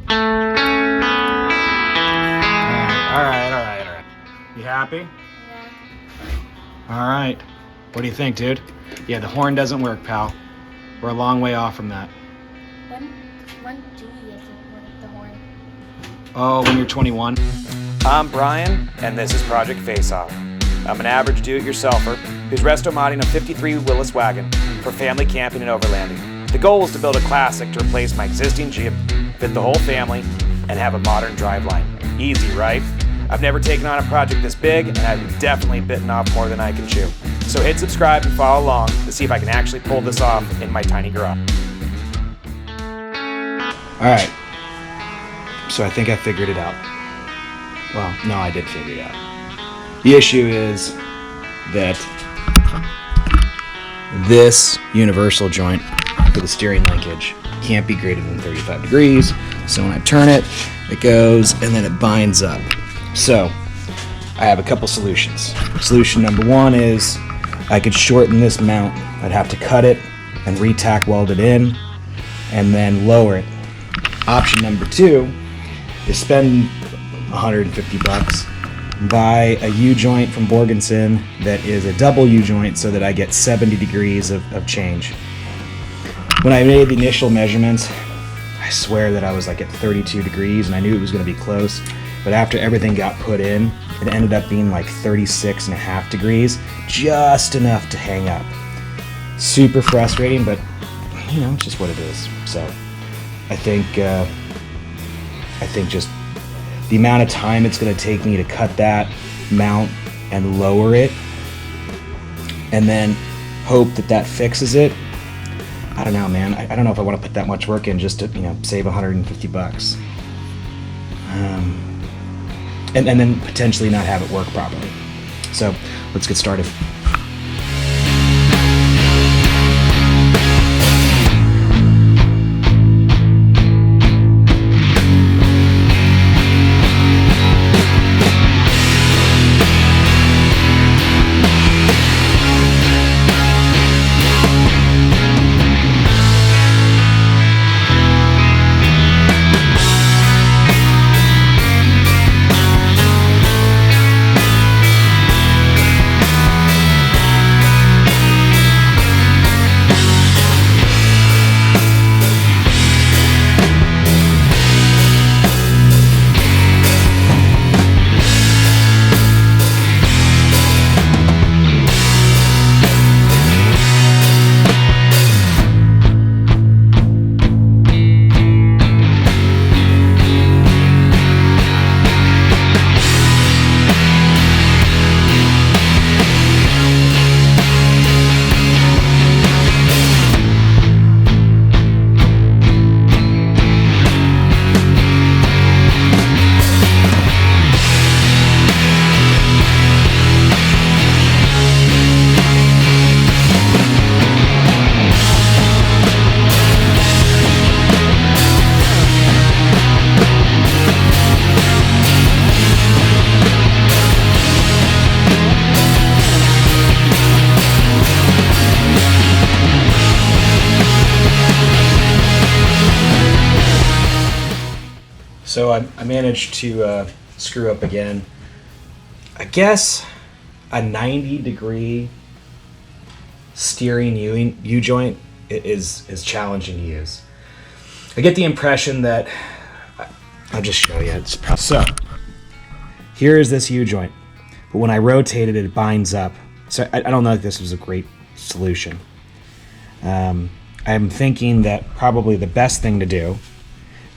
All right. You happy? Yeah. All right. What do you think, dude? Yeah, the horn doesn't work, pal. We're a long way off from that. When do you get the horn? Oh, when you're 21. I'm Brian, and this is Project Face-Off. I'm an average do-it-yourselfer who's resto-modding a 53 Willys Wagon for family camping and overlanding. The goal is to build a classic to replace my existing Jeep, fit the whole family, and have a modern driveline. Easy, right? I've never taken on a project this big, and I've definitely bitten off more than I can chew. So hit subscribe and follow along to see if I can actually pull this off in my tiny garage. All right. So I think I figured it out. Well, no, I did figure it out. The issue is that this universal joint for the steering linkage can't be greater than 35 degrees. So when I turn it, it goes and then it binds up. So I have a couple solutions. Solution number one is I could shorten this mount. I'd have to cut it and re-tack weld it in and then lower it. Option number two is spend 150 bucks, buy a U-joint from Borgenson that is a double U-joint so that I get 70 degrees of change. When I made the initial measurements, I swear that I was like at 32 degrees and I knew it was going to be close, but after everything got put in, it ended up being like 36 and a half degrees, just enough to hang up. Super frustrating, but you know, it's just what it is. So I think just the amount of time it's going to take me to cut that mount and lower it and then hope that that fixes it. I don't know, man. I don't know if I want to put that much work in just to, save 150 bucks. And then potentially not have it work properly. So let's get started. So I managed to screw up again. I guess a 90-degree steering U-joint is challenging to use. I get the impression that I'll just show you. So here is this U-joint, but when I rotate it, it binds up. So I don't know if this was a great solution. I'm thinking that probably the best thing to do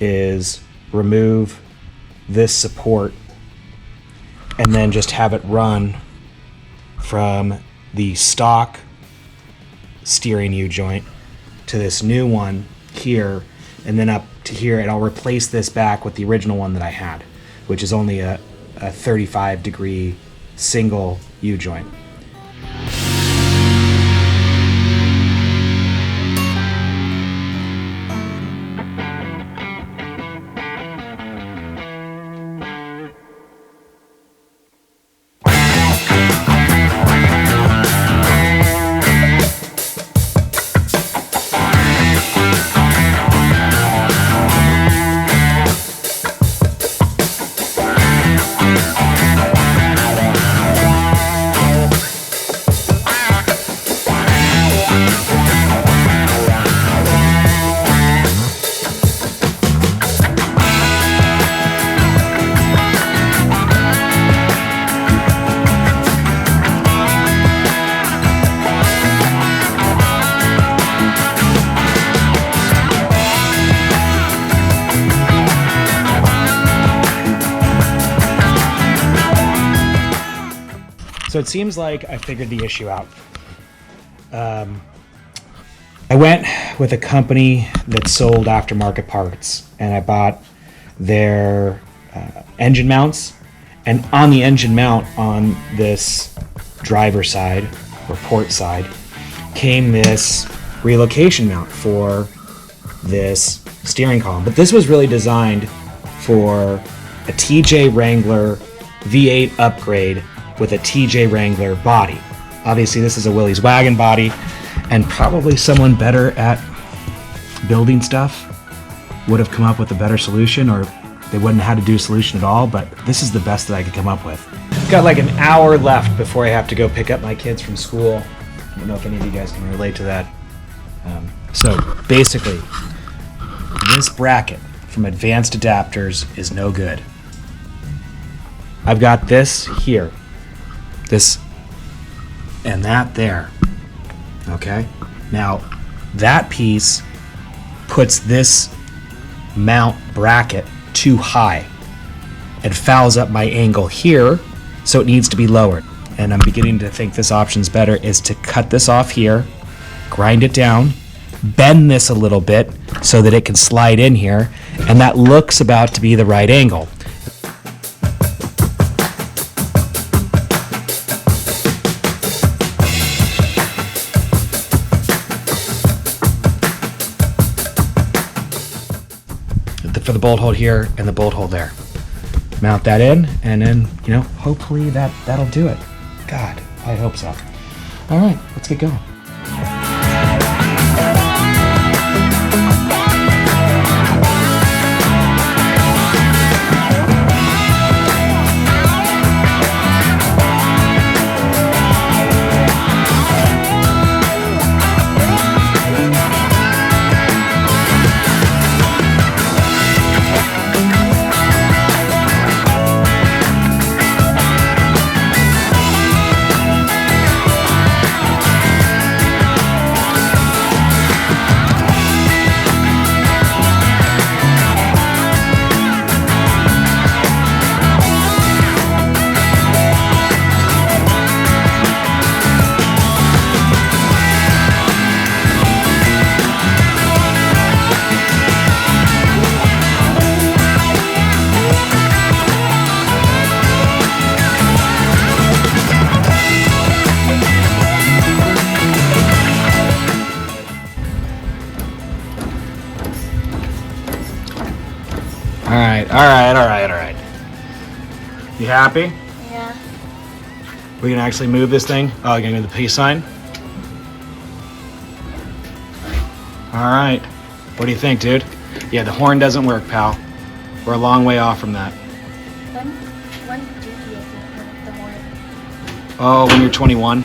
is remove this support and then just have it run from the stock steering U-joint to this new one here and then up to here, and I'll replace this back with the original one that I had, which is only a 35-degree single U-joint. So it seems like I figured the issue out. I went with a company that sold aftermarket parts, and I bought their engine mounts. And on the engine mount on this driver side or port side came this relocation mount for this steering column. But this was really designed for a TJ Wrangler V8 upgrade with a TJ Wrangler body. Obviously this is a Willys Wagon body, and probably someone better at building stuff would have come up with a better solution, or they wouldn't have had to do a solution at all, but this is the best that I could come up with. Got like an hour left before I have to go pick up my kids from school. I don't know if any of you guys can relate to that. So basically, this bracket from Advanced Adapters is no good. I've got this here, this and that there, okay? Now, that piece puts this mount bracket too high. It fouls up my angle here, so it needs to be lowered. And I'm beginning to think this option's better, is to cut this off here, grind it down, bend this a little bit so that it can slide in here, and that looks about to be the right angle. For the bolt hole here and the bolt hole there. Mount that in, and then, you know, hopefully that'll do it. God, I hope so. All right, let's get going. All right. You happy? Yeah. We can actually move this thing? Oh, you're gonna do the peace sign? All right. What do you think, dude? Yeah, the horn doesn't work, pal. We're a long way off from that. When do you think the horn? Oh, when you're 21.